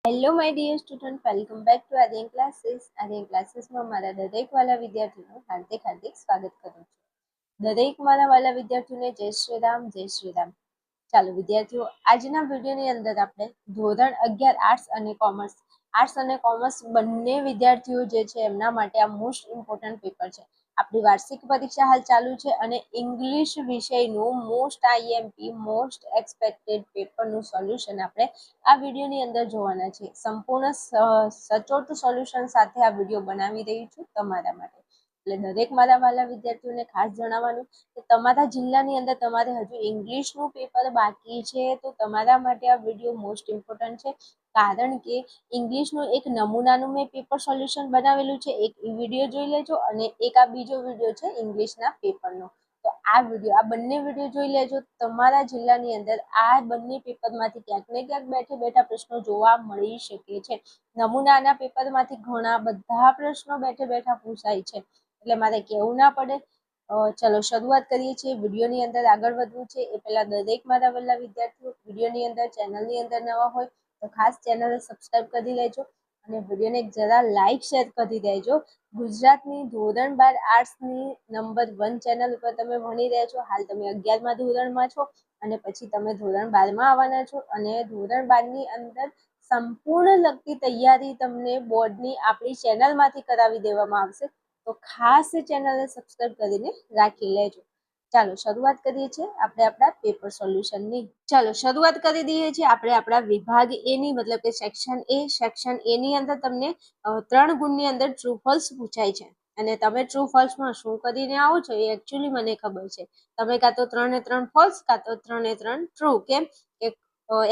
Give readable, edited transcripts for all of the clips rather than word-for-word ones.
Hello my dear student, welcome back to Aryan Classes. Aryan ક્લાસીસમાં મારા દરેક વાલા વિદ્યાર્થીઓનું હાર્દિક હાર્દિક સ્વાગત કરું છું. દરેક મારા વાલા વિદ્યાર્થીઓને જય શ્રી રામ, જય શ્રી રામ. ચાલો વિદ્યાર્થીઓ, આજના વિડીયોની અંદર આપણે ધોરણ 11 આર્ટ્સ અને કોમર્સ બંને વિદ્યાર્થીઓ જે છે એમના માટે આ મોસ્ટ ઇમ્પોર્ટન્ટ પેપર છે. આપણી વાર્ષિક પરીક્ષા હાલ ચાલુ છે અને ઇંગ્લિશ વિષયનું મોસ્ટ આઈએમપી મોસ્ટ એક્સપેક્ટેડ પેપરનું સોલ્યુશન આપણે આ વિડીયોની અંદર જોવાના છે. સંપૂર્ણ સચોટ સોલ્યુશન સાથે આ વિડીયો બનાવી રહી છું તમારા માટે. એટલે દરેક મારા વાલા વિદ્યાર્થીઓને ખાસ જણાવવાનું કે તમારા જિલ્લાની અંદર તમારે હજુ ઇંગ્લિશનું પેપર બાકી છે તો તમારા માટે આ વિડીયો મોસ્ટ ઇમ્પોર્ટન્ટ છે. કારણ કે ઇંગ્લિશનું એક નમૂનાનું મેં પેપર સોલ્યુશન બનાવેલું છે. એક વિડીયો જોઈ લેજો અને એક આ બીજો વિડીયો છે ઇંગ્લિશના પેપરનો. તો આ બંને વિડીયો જોઈ લેજો. તમારા જિલ્લાની અંદર આ બંને પેપરમાંથી ક્યાંક ને ક્યાંક બેઠા પ્રશ્નો જોવા મળી શકે છે. નમૂનાના પેપરમાંથી ઘણા બધા પ્રશ્નો બેઠા પૂછાય છે, એટલે મારે કહેવું ના પડે. ચલો શરૂઆત કરીએ છીએ. વિડીયોની અંદર આગળ વધવું છે એ પહેલા દરેક મારા વલ્લા વિદ્યાર્થીઓ વિડીયોની અંદર ચેનલની અંદર નવા હોય તો ખાસ ચેનલ સબસ્ક્રાઇબ કરી લેજો અને વિડીયોને જરા લાઈક શેર કરી દેજો. ગુજરાતની ધોરણ 12 આર્ટ્સની નંબર 1 ચેનલ ઉપર તમે ભણી રહ્યા છો. હાલ તમે 11મા ધોરણમાં છો અને પછી તમે ધોરણ 12માં આવવાના છો અને ધોરણ 12ની અંદર સંપૂર્ણ લગતી તૈયારી તમને બોર્ડની આપણી ચેનલમાંથી કરાવી દેવામાં આવશે. તો ખાસ ચેનલને સબસ્ક્રાઇબ કરીને રાખી લેજો. ચાલો શરૂઆત કરીએ છીએ આપણે આપણા પેપર સોલ્યુશનની. ચાલો શરૂઆત કરી દઈએ છીએ આપણે આપણા વિભાગ એ ની, મતલબ કે સેક્શન એ ની અંદર તમને 3 ગુણની અંદર ટ્રુ ફોલ્સ પૂછાય છે અને તમે ટ્રુ ફોલ્સમાં શું કરીને આવો છો એ એકચ્યુઅલી મને ખબર છે. તમે કાં તો 3 એ 3 ફોલ્સ કાં તો 3 એ 3 ટ્રુ. કેમ કે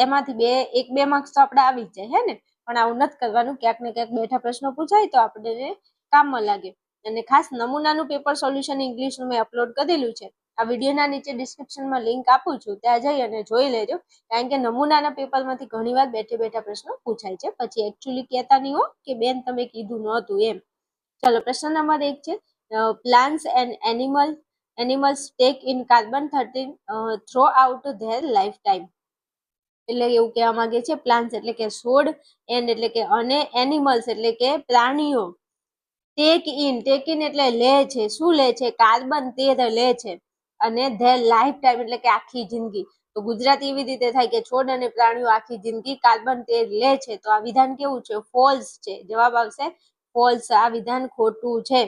એમાંથી 1-2 માર્ક્સ તો આપણે આવી જ જાય હે ને, પણ આવું નથી કરવાનું. ક્યાંક ને ક્યાંક બેઠા પ્રશ્નો પૂછાય તો આપણે કામમાં લાગે. અને ખાસ નમૂનાનું પેપર સોલ્યુશન ઇંગ્લિશનું મેં અપલોડ કરેલું છે. આ વિડીયોના નીચે ડિસ્ક્રિપ્શનમાં લિંક આપું છું, ત્યાં જઈ અને જોઈ લેજો. કારણ કે નમૂનાના પેપરમાંથી ઘણીવાર બેઠા પ્રશ્નો પૂછાય છે, પછી એકચ્યુઅલી કહેતા નહીં હો કે બેન તમે કીધું નહોતું એમ. ચાલો પ્રશ્ન નંબર 1 છે, plants and animals tech in carbon 13 throw out there life time. એટલે એવું કહેવા માંગે છે પ્લાન્ટ્સ એટલે કે છોડ, એન્ડ એટલે કે અને એનિમલ્સ એટલે કે પ્રાણીઓ. ટેક ઇન એટલે લે છે. શું લે છે? કાર્બન 13 લે છે અને ધેર લાઈફ ટાઈમ એટલે કે આખી જિંદગી. તો ગુજરાતી એવી રીતે થાય કે છોડ અને પ્રાણીઓ આખી જિંદગી કાર્બન 13 લે છે. તો આ વિધાન કેવું છે? ફોલ્સ છે. જવાબ આવશે ફોલ્સ. આ વિધાન ખોટું છે.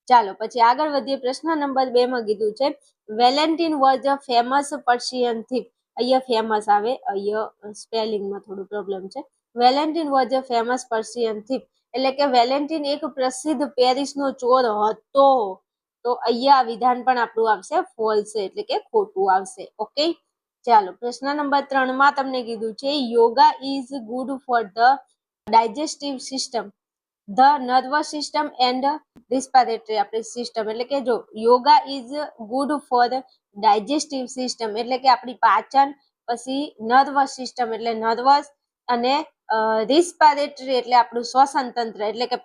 ચાલો પછી આગળ વધીએ. પ્રશ્ન નંબર 2 માં કીધું છે Valentine was a famous Persian thief. અહીંયા ફેમસ આવે, અહીંયા સ્પેલિંગમાં થોડું પ્રોબ્લેમ છે. Valentine was a famous Persian thief એટલે કે વેલેન્ટિન એક પ્રસિદ્ધ પેરિસનો ચોર હતો. તો અહીંયા વિધાન પણ આપણું આવશે ફોલ્સ, એટલે કે ખોટું આવશે. ઓકે ચાલો પ્રશ્ન નંબર 3 માં તમને કીધું છે yoga is good for the digestive system, the nervous system and respiratory આપણી સિસ્ટમ. એટલે કે જો yoga is good for digestive system એટલે કે આપણી પાચન, પછી નર્વસ સિસ્ટમ એટલે નર્વસ, અને રિસ્પિરેટરી એટલે આપણું શ્વસન તંત્ર. એટલે કે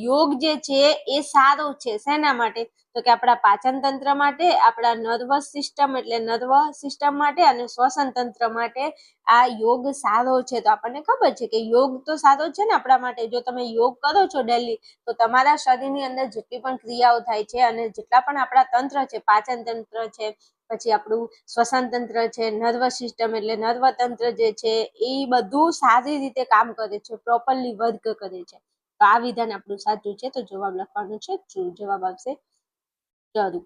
યોગ જે છે એ સારો છે શેના માટે? તો કે આપણા પાચન તંત્ર માટે, આપણા નર્વસ સિસ્ટમ એટલે નર્વસ સિસ્ટમ માટે અને શ્વસન તંત્ર માટે આ યોગ સારો છે. તો આપણને ખબર છે કે યોગ તો સારો છે ને આપણા માટે. જો તમે યોગ કરો છો ડેલી તો તમારા શરીરની અંદર જેટલી પણ ક્રિયાઓ થાય છે અને જેટલા પણ આપણા તંત્ર છે, પાચન તંત્ર છે, પછી આપણું શ્વસન તંત્ર છે, નર્વસ સિસ્ટમ એટલે નર્વ તંત્ર જે છે એ બધું સારી રીતે કામ કરે છે, પ્રોપરલી વર્ક કરે છે. તો આ વિધાન આપણું સાચું છે. તો જવાબ લખવાનું છે ટ્રુ. જવાબ આવશે ટ્રુ.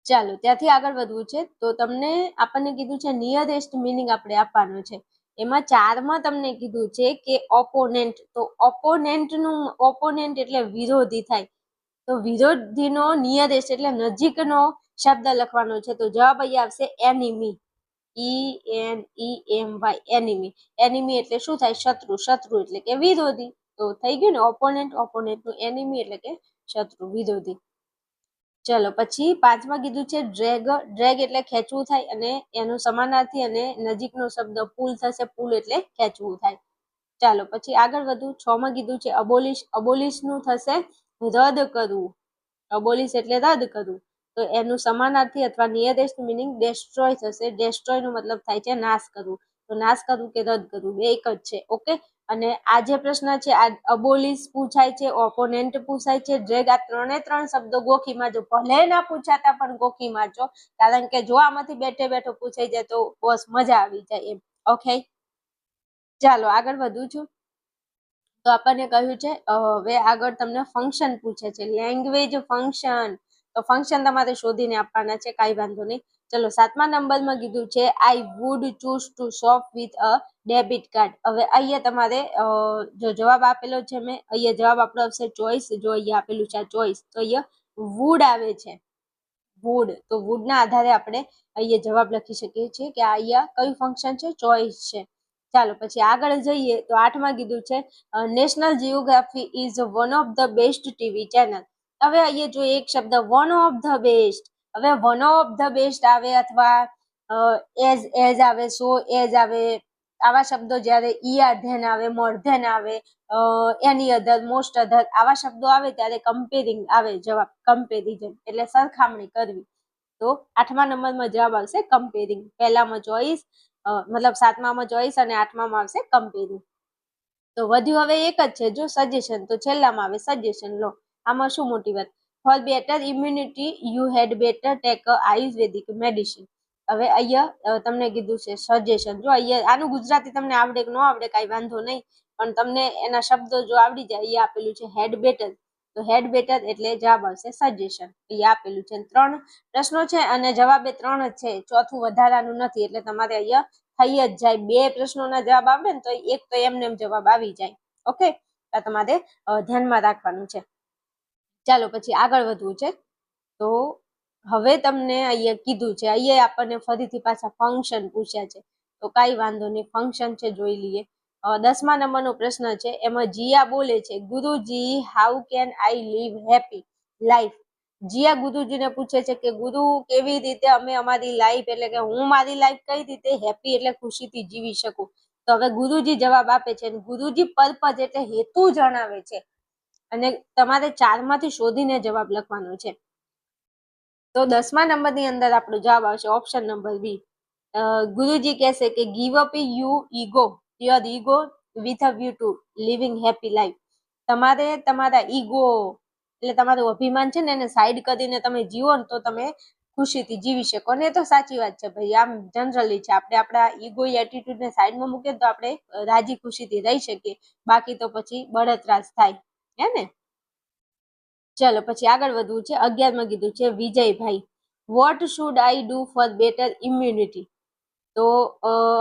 ચાલો ત્યાંથી આગળ વધવું છે. તો તમને આપણને કીધું છે નિયરેસ્ટ મિનિંગ આપણે આપવાનો છે. એમાં 4માં તમને કીધું છે કે ઓપોનેન્ટ. તો ઓપોનેન્ટ એટલે વિરોધી થાય. તો વિરોધીનો નિયરેસ્ટ એટલે નજીકનો શબ્દ લખવાનો છે. તો જવાબ અહીંયા આવશે એનિમી. ENEMY enemy. એનિમી એટલે શું થાય? શત્રુ. શત્રુ એટલે કે વિરોધી. તો થઈ ગયું ને ઓપોનેન્ટનું એનિમી એટલે કે શત્રુ, વિરોધી. ચલો પછી 5માં કીધું છે ડ્રેગ. ડ્રેગ એટલે ખેંચવું થાય અને એનું સમાનાર્થી અને નજીકનો શબ્દ પુલ થશે. પુલ એટલે ખેંચવું થાય. ચાલો પછી આગળ વધુ. 6માં કીધું છે અબોલિશ. અબોલિશનું થશે રદ કરવું. અબોલિશ એટલે રદ કરવું. તો એનું સમાનાર્થી અથવા નિયરેસ્ટ મિનિંગ ડેસ્ટ્રોય થશે. ડેસ્ટ્રોય નો મતલબ થાય છે નાશ કરવું. તો નાશ કરવું કે રદ કરવું બે એક જ છે. ઓકે, અને આ જે પ્રશ્ન છે આ અબોલિશ પૂછાય છે, ઓપોનેન્ટ પૂછાય છે, ડ્રેગ, આ ત્રણ શબ્દો ગોખી મારજો. ભલે ના પૂછાતા પણ ગોખી મારજો, કારણ કે જો આમાંથી બેઠે બેઠો પૂછાઈ જાય તો બસ મજા આવી જાય એમ. ઓકે, ચાલો આગળ વધું છું. તો આપણને કહ્યું છે હવે આગળ તમને ફંક્શન પૂછે છે, લેંગ્વેજ ફંક્શન. તો ફંક્શન તમારે શોધીને આપવાના છે, કાંઈ વાંધો નહીં. ચલો 7મા નંબરમાં કીધું છે I would choose to shop with a debit card. હવે અહીંયા તમારે જો જવાબ આપેલો છે મેં, અહીંયા જવાબ આપણો આવશે ચોઈસ. જો અહીંયા આપેલું છે આ ચોઈસ, તો અહીંયા વુડ આવે છે, વુડ. તો વુડના આધારે આપણે અહીંયા જવાબ લખી શકીએ છીએ કે અહીંયા કયું ફંક્શન છે, ચોઈસ છે. ચાલો પછી આગળ જઈએ તો 8માં કીધું છે national geography is one of the best TV channel. હવે અહીંયા જો એક શબ્દ વન ઓફ ધ બેસ્ટ, હવે વન ઓફ ધ બેસ્ટ આવે અથવા એઝ આવે, સો એઝ આવે, આવા શબ્દો જ્યારે ઈઆર ધેન આવે, મોર ધેન આવે, એની અધર, મોસ્ટ અધર, આવા શબ્દો આવે ત્યારે કમ્પેરિંગ આવે જવાબ, કમ્પેરિઝન એટલે સરખામણી કરવી. તો 8મા નંબરમાં જવાબ આવશે કમ્પેરિંગ. પહેલામાં ચોઈસ, મતલબ 7મામાં ચોઈસ અને 8મામાં આવશે કમ્પેરિંગ. તો વધ્યું હવે એક જ છે જો સજેશન, તો છેલ્લામાં આવે સજેશન. લો આમાં શું મોટી વાત, for better immunity you had better take a Ayurvedic medicine. હવે અહીંયા તમને કીધું છે સજેશન. જો અહીંયા આનું ગુજરાતી તમને આવડે કે ન આવડે કાંઈ વાંધો નહીં, પણ તમને એના શબ્દો જો આવડી જાય. અહીંયા આપેલું છે હેડ બેટર, તો હેડ બેટર એટલે જવાબ આવશે સજેશન. અહીંયા આપેલું છે 3 પ્રશ્નો છે અને જવાબ એ 3 જ છે, ચોથું વધારાનું નથી. એટલે તમારે અહીંયા થઈ જ જાય. 2 પ્રશ્નોના જવાબ આવડે ને તો એક તો એમને એમ જવાબ આવી જાય. ઓકે, આ તમારે ધ્યાનમાં રાખવાનું છે. ચાલો પછી આગળ વધવું છે. તો હવે તમને અહીંયા કીધું છે, અહીંયા આપણને ફરીથી પાછા ફંક્શન પૂછ્યા છે. તો કાંઈ વાંધો નહીં, ફંક્શન છે જોઈ લઈએ. 10મા નંબરનો પ્રશ્ન છે, એમાં જીયા બોલે છે Guruji how can I live happy life. Jiya ગુરુજીને પૂછે છે કે ગુરુ કેવી રીતે અમે અમારી લાઈફ, એટલે કે હું મારી લાઈફ કઈ રીતે હેપી એટલે ખુશીથી જીવી શકું. તો હવે ગુરુજી જવાબ આપે છે, ગુરુજી પર્પઝ એટલે હેતુ જણાવે છે, અને તમારે 4માંથી શોધીને જવાબ લખવાનો છે. તો 10મા નંબરની અંદર આપણો જવાબ આવશે ઓપ્શન નંબર બી. ગુરુજી કહેશે કે give up your ego with a view to living happy life. તમારે તમારા ઈગો એટલે તમારું અભિમાન છે ને એને સાઈડ કરીને તમે જીવો ને તો તમે ખુશીથી જીવી શકો. અને એ તો સાચી વાત છે ભાઈ, આમ જનરલી છે. આપણે આપણા ઈગો એટીટ્યુડને સાઈડમાં મૂકીએ તો આપણે રાજી ખુશીથી રહી શકીએ, બાકી તો પછી બળતરાશ થાય, હે ને. ચલો પછી આગળ વધવું છે. 11માં કીધું છે Vijaybhai what should I do for better immunity. તો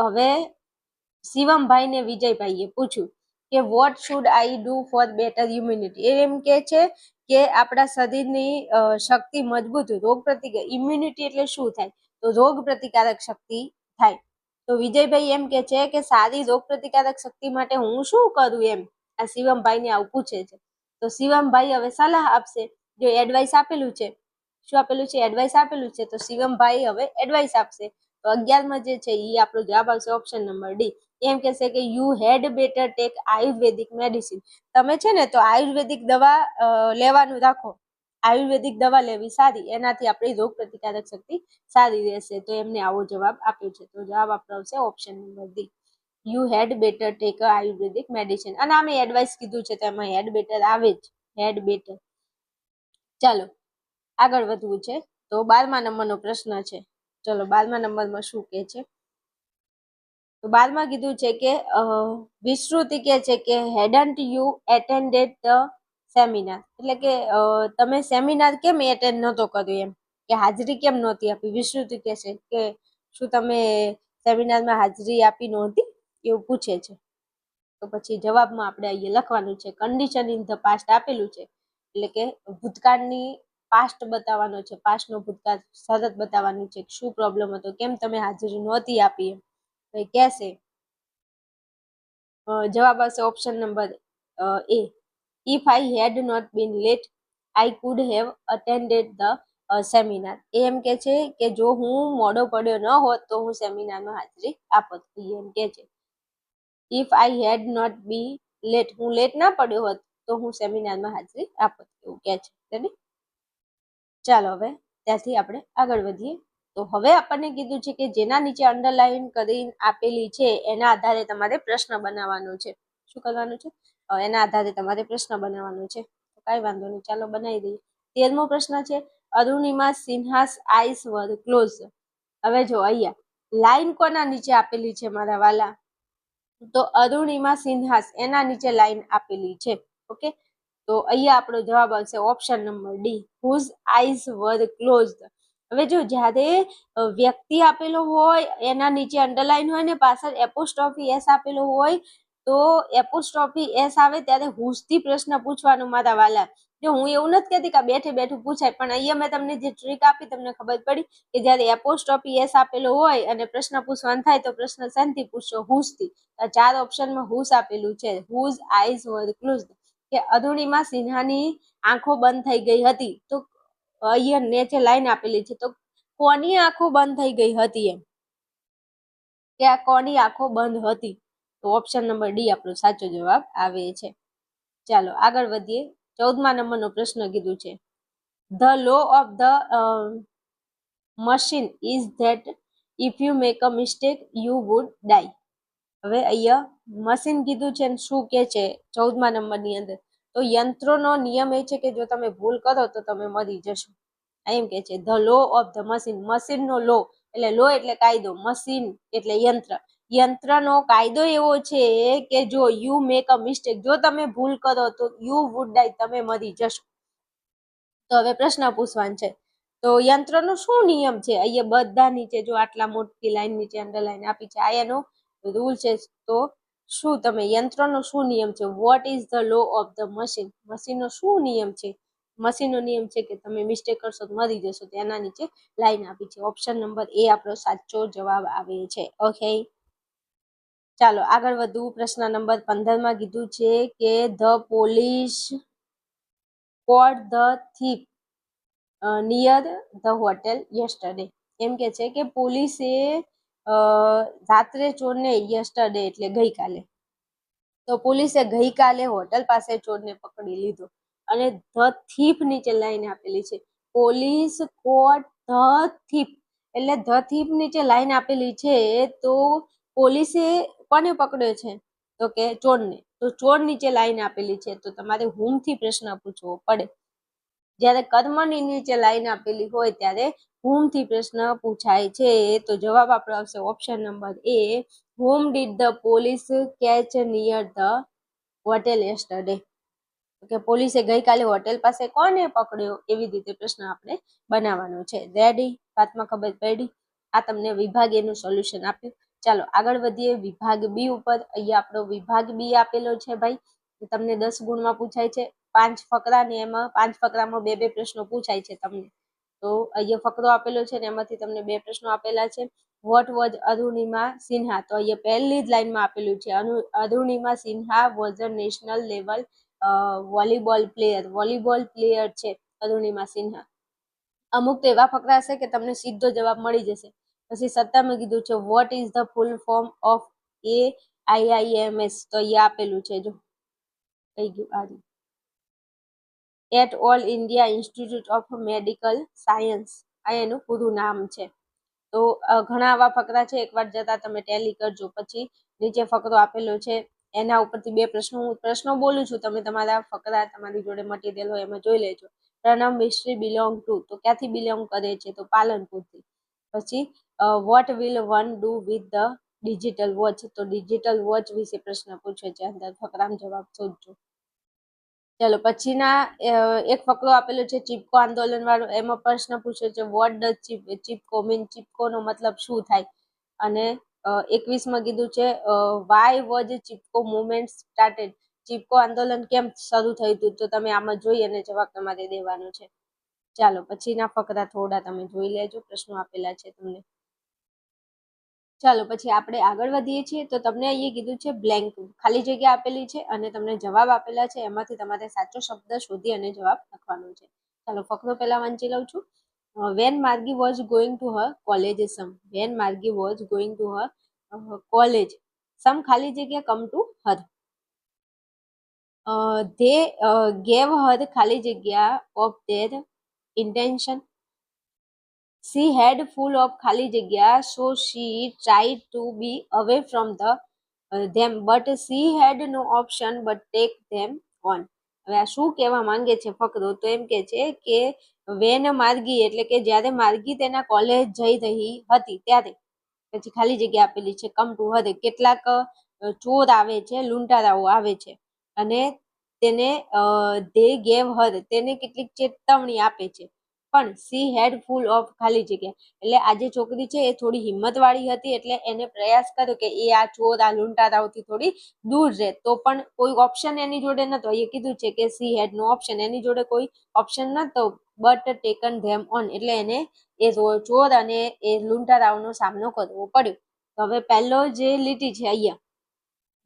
હવે શિવમભાઈ ને વિજયભાઈએ પૂછ્યું કે what should I do for better immunity. એમ કે છે કે આપણા શરીરની શક્તિ મજબૂત, રોગ પ્રતિકાર, ઇમ્યુનિટી એટલે શું થાય, તો રોગ પ્રતિકારક શક્તિ થાય. તો વિજયભાઈ એમ કે છે કે સારી રોગ પ્રતિકારક શક્તિ માટે હું શું કરું, એમ આ શિવમભાઈને આવું પૂછે છે. તો શિવમભાઈ હવે સલાહ આપશે. જો એડવાઇસ આપેલું છે, શું આપેલું છે, એડવાઇસ આપેલું છે, તો શિવમભાઈ હવે એડવાઇસ આપશે. તો 11માં જે છે એ આપણો જવાબ આવશે ઓપ્શન નંબર ડી. એમ કહેશે કે you had better take Ayurvedic medicine. તમે છે ને તો આયુર્વેદિક દવા લેવાનું રાખો, આયુર્વેદિક દવા લેવી સારી, એનાથી આપણી રોગ પ્રતિકારક શક્તિ સારી રહેશે. તો એમને આવો જવાબ આપ્યો છે. તો જવાબ આપણો આવશે option number D, you had better take a Ayurvedic medicine. અને આમે એડવાઇસ કીધું છે તો એમાં હેડ બેટર આવે જ, હેડ બેટર. ચાલો આગળ વધવું છે. તો 12મા નંબરનો પ્રશ્ન છે. ચલો 12મા નંબરમાં શું કે છે, તો 12માં કીધું છે કે વિશ્રુતિ કે છે કે હેડન્ટ યુ એટેન્ડેડ ધ સેમિનાર. એટલે કે તમે સેમિનાર કેમ એટેન્ડ નહોતો કર્યો, એમ કે હાજરી કેમ નહોતી આપી. વિશ્રુતિ કે છે કે શું તમે સેમિનારમાં હાજરી આપી નહોતી, એવું પૂછે છે. તો પછી જવાબમાં આપણે અહીંયા લખવાનું છે કન્ડિશન ઇન ધ પાસ્ટ આપેલું છે, એટલે કે ભૂતકાળની પાસ્ટ બતાવવાનો છે, પાસ્ટનો ભૂતકાળ શરત બતાવવાની છે, શું પ્રોબ્લેમ હતો, કેમ તમે હાજરી નહોતી આપી. એમ કહેશે જવાબ આવશે option number A, if I had not been late I could have attended the seminar. એમ કે છે કે જો હું મોડો પડ્યો ન હોત તો હું સેમિનારમાં હાજરી આપત. એમ કે છે if I had not be late, હું લેટ ના પડ્યો હોત તો હું સેમિનારમાં હાજરી આપત, એવું કે છે. ચાલો હવે ત્યાંથી આપણે આગળ વધીએ. તો હવે આપણને કીધું છે કે જેના નીચે અંડરલાઈન કરીને આપેલી છે એના આધારે તમારે પ્રશ્ન બનાવવાનો છે. શું કરવાનું છે? એના આધારે તમારે પ્રશ્ન બનાવવાનો છે. તો કાંઈ વાંધો નહીં, ચાલો બનાવી દઈએ. 13મો પ્રશ્ન છે, અરુણિમા સિન્હાસ આઈસ વર ક્લોઝ. હવે જો અહીંયા લાઈન કોના નીચે આપેલી છે મારા વાલા? તો અરુણિમા સિન્હાસ એના નીચે લાઈન આપેલી છે. ઓકે, તો અહીંયા આપણો જવાબ આવશે option number D, whose eyes were closed. હવે જો જ્યારે વ્યક્તિ આપેલો હોય એના નીચે અંડરલાઈન હોય ને પાછળ એપોસ્ટ્રોફી એસ આપેલો હોય તો એપોસ્ટ્રોફી એસ આવે ત્યારે હુઝથી પ્રશ્ન પૂછવાનો મારા વાલા. જો હું એવું નથી કહેતી કે બેઠે બેઠું પૂછાય, પણ અહીંયા મેં તમને જે ટ્રીક આપી તમને ખબર પડી કે જ્યારે એપોસ્ટ્રોફી એસ આપેલો હોય અને પ્રશ્ન પૂછવાનું થાય તો પ્રશ્ન શાંતિ પૂછો, હુઝથી. 4 ઓપ્શનમાં હુઝ આપેલું છે, હુઝ આઈઝ વર ક્લોઝડ, કે અરુણિમા સિન્હાની આંખો બંધ થઈ ગઈ હતી. તો અહીંયા નીચે લાઈન આપેલી છે, તો કોની આંખો બંધ થઈ ગઈ હતી એમ, કે આ કોની આંખો બંધ હતી? તો ઓપ્શન નંબર ડી આપણો સાચો જવાબ આવે છે. ચાલો આગળ વધીએ. 14મા નંબરનો પ્રશ્ન કીધું છે, the law of the machine is that if you make a mistake you would die. હવે અહીંયા મશીન કીધું છે ને શું કે છે 14મા નંબરની અંદર? તો યંત્રનો નિયમ એ છે કે જો તમે ભૂલ કરો તો તમે મરી જશો. એમ કે છે the law of the machine, મશીનનો લો એટલે લો એટલે કાયદો, મશીન એટલે યંત્ર. યંત્રનો કાયદો એવો છે કે જો યુ મેક અ મિસ્ટેક, જો તમે ભૂલ કરો તો યુ વુડ ડાય, તમે મરી જશો. તો હવે પ્રશ્ન પૂછવાનો છે, તો યંત્રનો શું નિયમ છે? અહીંયા બધા નીચે જો આટલા મોટી લાઈન નીચે અંડરલાઈન આપી છે, આ એનો રૂલ છે. તો શું તમે યંત્રનો શું નિયમ છે? What is the law of the machine? મશીનનો શું નિયમ છે? મશીનનો નિયમ છે કે તમે મિસ્ટેક કરશો તો મરી જશો. તો એના નીચે લાઈન આપી છે. ઓપ્શન નંબર એ આપણો સાચો જવાબ આવે છે. ઓકે, ચાલો આગળ વધુ. પ્રશ્ન નંબર 15માં કીધું છે કે the police caught the thief near the hotel yesterday. એમ કે છે કે પોલીસે રાત્રે ચોરને યસ્ટરડે એટલે ગઈકાલે, તો પોલીસે ગઈકાલે હોટલ પાસે ચોરને પકડી લીધો. અને ધ થીફ નીચે લાઈન આપેલી છે, પોલીસ કોટ ધ થીફ એટલે ધ થીફ નીચે લાઈન આપેલી છે. તો પોલીસે કોને પકડ્યો છે? તો કે ચોરને. તો ચોર નીચે લાઈન આપેલી છે, તો તમારે હુમથી પ્રશ્ન પૂછવો પડે. જ્યારે કર્મની નીચે લાઈન આપેલી હોય ત્યારે હુમથી પ્રશ્ન પૂછાય છે. તો જવાબ આપણો આવશે option number A, whom did the police catch near the hotel yesterday? કે પોલીસે ગઈકાલે હોટેલ પાસે કોને પકડ્યો? એવી રીતે પ્રશ્ન આપણે બનાવવાનો છે. રેડી? વાતમાં ખબર પડી? આ તમને વિભાગ એનું સોલ્યુશન આપ્યું. ચાલો આગળ વધીએ વિભાગ બી ઉપર. અહીંયા આપણો વિભાગ બી આપેલો છે ભાઈ, તમને 10 ગુણમાં પૂછાય છે. 5 ફકરા ને એમાં 5 ફકરામાં 2 પ્રશ્નો પૂછાય છે તમને. તો અહીંયા ફકરો આપેલો છે ને એમાંથી તમને 2 પ્રશ્નો આપેલા છે. What was Arunima Sinha? તો અહીંયા પહેલી જ લાઈનમાં આપેલું છે, Arunima Sinha was a national level volleyball player છે અરુણિમા સિન્હા. અમુક તો એવા ફકરા હશે કે તમને સીધો જવાબ મળી જશે. પછી 17માં કીધું છે what is the full form of AIIMS? તો અહીંયા આપેલું છે, જો થઈ ગયું આ રીતે, at All India Institute of Medical Science, આ એનું પૂરું નામ છે. તો ઘણા આવા ફકરા છે, એકવાર જતા તમે ટેલી કરજો. પછી નીચે ફકરો આપેલો છે, એના ઉપરથી 2 પ્રશ્નો, હું પ્રશ્નો બોલું છું, તમે તમારા ફકરા તમારી જોડે મટીરિયલ હોય એમાં જોઈ લેજો. પ્રણવ મિસ્ત્રી બિલોંગ ટુ? તો ક્યાંથી બિલોંગ કરે છે? તો પાલનપુરથી. પછી what will one do with the digital watch? તો ડિજિટલ વોચ વિશે પ્રશ્ન પૂછ્યો છે, અંદર ફકરાનો જવાબ શોધજો. ચાલો પછીના એક ફકરો આપેલો છે ચીપકો આંદોલન વાળો, એમાં પ્રશ્ન પૂછ્યો છે વોટ ડઝ ચીપકો મીન? ચીપકોનો મતલબ શું થાય? અને 21માં કીધું છે why was Chipko movement started? Chipko આંદોલન કેમ શરૂ થયું હતું? તો તમે આમાં જોઈ અને જવાબ તમારે દેવાનો છે. ચાલો પછીના ફકરા થોડા તમે જોઈ લેજો, પ્રશ્નો આપેલા છે તમને. ચાલો પછી આપણે આગળ વધીએ છીએ. તો તમને અહીંયા કીધું છે બ્લેન્ક, ખાલી જગ્યા આપેલી છે અને તમને જવાબ આપેલા છે, એમાંથી તમારે સાચો શબ્દ શોધી અને જવાબ લખવાનો છે. ચાલો ફકરો પહેલા વાંચી લઉં છું. When Margi was going to her college some, when Margi was going to her college some ખાલી જગ્યા come to her, they gave her ખાલી જગ્યા of their intention. She had full of ખાલી જગ્યા so she tried to be away from the them but she had no option but take them on. હવે આ શું કહેવા માંગે છે ફકરો? તો એમ કે છે કે વેન માર્ગી એટલે કે જ્યારે માર્ગી તેના કોલેજ જઈ રહી હતી ત્યારે, પછી ખાલી જગ્યા આપેલી છે કમ ટુ હર, કેટલાક ચોર આવે છે, લૂંટારાઓ આવે છે અને તેને ધે ગેવ હર તેને કેટલીક ચેતવણી આપે છે. પણ સી હેડ ફૂલ ઓફ ખાલી જગ્યા એટલે આ જે છોકરી છે એ થોડી હિંમત વાળી હતી, એટલે એને પ્રયાસ કર્યો કે એ આ ચોર આ લૂંટારાઓથી થોડી દૂર રહે. તો પણ કોઈ ઓપ્શન એની જોડે નતો. એ કીધું છે કે સી હેડ નો ઓપ્શન, એની જોડે કોઈ ઓપ્શન નતો, બટ ટેકન ધેમ ઓન એટલે એને એ ચોર અને એ લૂંટારાઓનો સામનો કરવો પડ્યો. તો હવે પહેલો જે લીટી છે અહીંયા,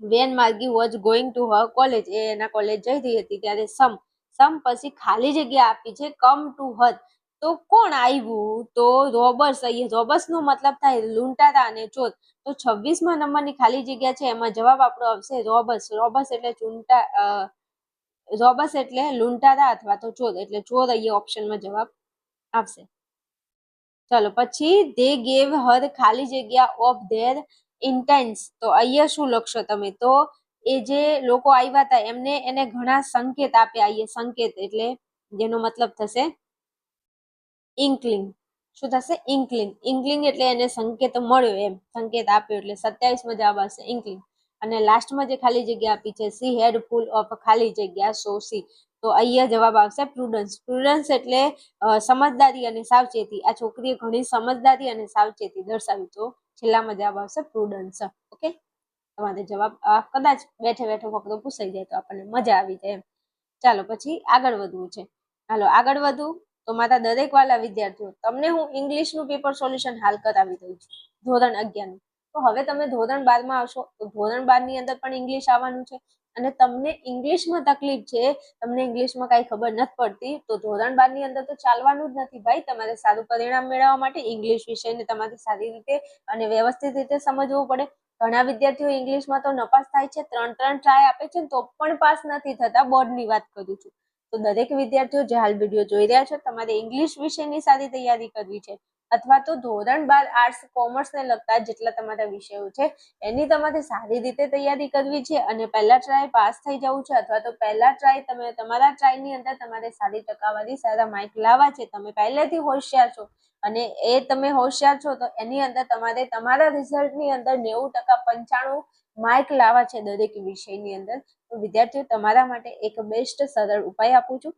when Margi was going to her college, એ એના કોલેજ જઈ રહી હતી ત્યારે સમ પછી ખાલી જગ્યા આપી છે કમ ટુ હર. તો કોણ આવ્યું? તો રોબર્સ. અહીંયા રોબર્સ નો મતલબ થાય લૂંટારા અને ચોર. તો 26મા નંબરની ખાલી જગ્યા છે એમાં જવાબ આપણો આવશે રોબર્સ. રોબર્સ એટલે રોબર્સ એટલે લૂંટારા અથવા તો ચોર, એટલે ચોર અહીંયા ઓપ્શનમાં જવાબ આવશે. ચલો પછી દે ગેવ હર ખાલી જગ્યા ઓફ ધેર ઇન્ટેન્સ. તો અહીંયા શું લખશો તમે? તો એ જે લોકો આવ્યા હતા એમને એને ઘણા સંકેત આપ્યા. અહીંયા સંકેત એટલે જેનો મતલબ થશે ઇન્કલિંગ. શું થશે? ઇન્કલિંગ. ઇન્કલિંગ એટલે એને સંકેત મળ્યો, એમ સંકેત આપ્યો, એટલે 27માં જવાબ આવશે ઇન્કલિંગ. અને લાસ્ટમાં જે ખાલી જગ્યા આપી છે સી હેડ ફૂલ ઓફ ખાલી જગ્યા સો સી. તો અહીંયા જવાબ આવશે પ્રુડન્સ. પ્રુડન્સ એટલે સમજદારી અને સાવચેતી. આ છોકરીએ ઘણી સમજદારી અને સાવચેતી દર્શાવી. તો છેલ્લામાં જવાબ આવશે પ્રુડન્સ. ઓકે, તમારે જવાબ કદાચ બેઠે બેઠો ફકરો પૂછાઈ જાય તો આપણને મજા આવી જાય એમ. ચાલો પછી આગળ વધવું છે. હાલો આગળ વધવું. તો મારા દરેક વાલા વિદ્યાર્થીઓ, તમને હું ઇંગ્લિશનું પેપર સોલ્યુશન હાલ કરાવી દઉં છું, ધોરણ 11નું. તો હવે તમે ધોરણ 12માં આવશો તો ધોરણ 12 ની અંદર પણ ઇંગ્લિશ આવવાનું છે, અને તમને ઇંગ્લિશમાં તકલીફ છે, તમને ઇંગ્લિશમાં કાંઈ ખબર નથી પડતી, તો ધોરણ 12 ની અંદર તો ચાલવાનું જ નથી ભાઈ. તમારે સારું પરિણામ મેળવવા માટે ઇંગ્લિશ વિષયને તમારે સારી રીતે અને વ્યવસ્થિત રીતે સમજવું પડે. ઘણા વિદ્યાર્થીઓ ઇંગ્લિશમાં તો નપાસ થાય છે, 3 ટ્રાય આપે છે તો પણ પાસ નથી થતા. બોર્ડની વાત કરું છું. તો દરેક વિદ્યાર્થીઓ જે હાલ વિડીયો જોઈ રહ્યા છો, તમારે ઇંગ્લિશ વિષયની સારી તૈયારી કરવી છે, અથવા તો ધોરણ 12 આર્ટ્સ કોમર્સને લગતા જેટલા તમારા વિષયો છે એની તમારે સારી રીતે તૈયારી કરવી છે, અને પહેલા ટ્રાય પાસ થઈ જવું છે, અથવા તો પહેલા ટ્રાય તમે તમારા ટ્રાયની અંદર તમારે સારી ટકાવારી, સારા માર્ક લાવવા છે. તમે પહેલેથી હોશિયાર છો, અને એ તમે હોશિયાર છો તો એની અંદર તમારે તમારા રિઝલ્ટની અંદર 90%, 95 માર્ક લાવવા છે દરેક વિષયની અંદર. તો વિદ્યાર્થીઓ, તમારા માટે એક બેસ્ટ સરળ ઉપાય આપું છું.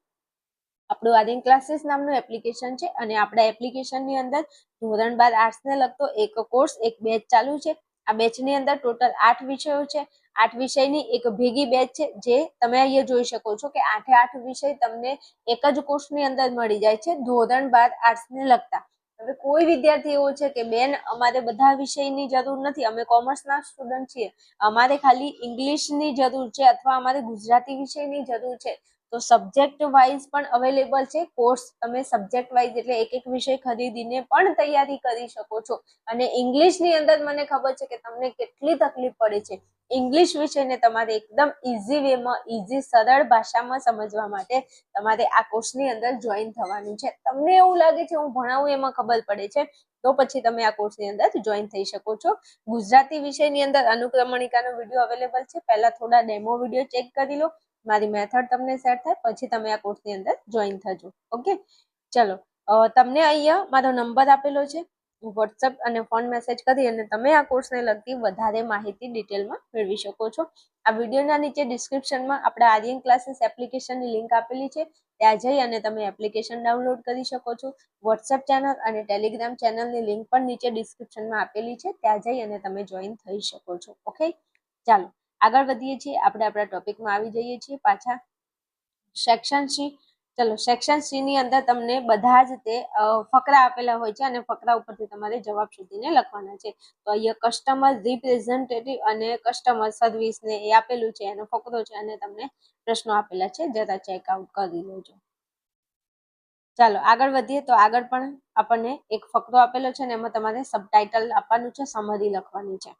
આપણું આર્યન ક્લાસીસ નામનું એપ્લિકેશન છે, અને આપણા એપ્લિકેશનની અંદર ધોરણ 12 આર્ટ્સને લગતો એક કોર્સ, એક બેચ ચાલુ છે. આ બેચની અંદર ટોટલ 8 વિષયો છે. 8 વિષયની એક ભેગી બેચ છે, જે તમે અહીંયા જોઈ શકો છો કે 8 વિષય તમને એક જ કોર્સની અંદર મળી જાય છે, ધોરણ 12 આર્ટ્સને લગતા. હવે કોઈ વિદ્યાર્થી એવો છે કે બેન અમારે બધા વિષયની જરૂર નથી, અમે કોમર્સના સ્ટુડન્ટ છીએ, અમારે ખાલી ઇંગ્લિશની જરૂર છે, અથવા અમારે ગુજરાતી વિષયની જરૂર છે, તો સબ્જેક્ટ વાઇઝ પણ અવેલેબલ છે કોર્સ. તમે સબ્જેક્ટ વાઇઝ એટલે એક એક વિષય ખરીદીને પણ તૈયારી કરી શકો છો. અને ઇંગ્લિશની અંદર મને ખબર છે કે તમને કેટલી તકલીફ પડે છે. ઇંગ્લિશ વિષયને તમારે એકદમ ઇઝી વેમાં, ઇઝી સરળ ભાષામાં સમજવા માટે તમારે આ કોર્સની અંદર જોઈન થવાનું છે. તમને એવું લાગે છે હું ભણાવું એમાં ખબર પડે છે, તો પછી તમે આ કોર્સની અંદર જોઈન થઈ શકો છો. ગુજરાતી વિષયની અંદર અનુક્રમણિકાનો વિડીયો અવેલેબલ છે. પહેલા થોડા ડેમો વિડીયો ચેક કરી લો, મારી મેથડ તમને સેટ થાય પછી તમે આ કોર્સની અંદર જોઈન થજો. ઓકે, ચલો તમને અહીંયા મારો નંબર આપેલો છે, વોટ્સઅપ અને ફોન મેસેજ કરી અને તમે આ કોર્સને લગતી વધારે માહિતી ડિટેલમાં મેળવી શકો છો. આ વિડીયોના નીચે ડિસ્ક્રિપ્શનમાં આપણા આર્યન ક્લાસીસ એપ્લિકેશનની લિંક આપેલી છે, ત્યાં જઈ અને તમે એપ્લિકેશન ડાઉનલોડ કરી શકો છો. વોટ્સએપ ચેનલ અને ટેલિગ્રામ ચેનલની લિંક પણ નીચે ડિસ્ક્રિપ્શનમાં આપેલી છે, ત્યાં જઈ અને તમે જોઈન થઈ શકો છો. ઓકે, ચાલો આગળ વધીએ છીએ. આપણે આપણા ટોપિકમાં આવી જઈએ છીએ પાછા. Section C. ચલો સેક્શન સી ની અંદર તમને બધા જ તે ફકરા આપેલા હોય છે, અને ફકરા ઉપરથી તમારે જવાબ શોધીને લખવાના છે. તો અહીંયા કસ્ટમર રિપ્રેઝેન્ટેટિવ અને કસ્ટમર સર્વિસ ને એ આપેલું છે, એનો ફકરો છે, અને તમને પ્રશ્નો આપેલા છે, જરા ચેકઆઉટ કરી લેજો. ચાલો આગળ વધીએ. તો આગળ પણ આપણને એક ફકરો આપેલો છે, ને એમાં તમારે સબટાઇટલ આપવાનું છે, સમરી લખવાની છે.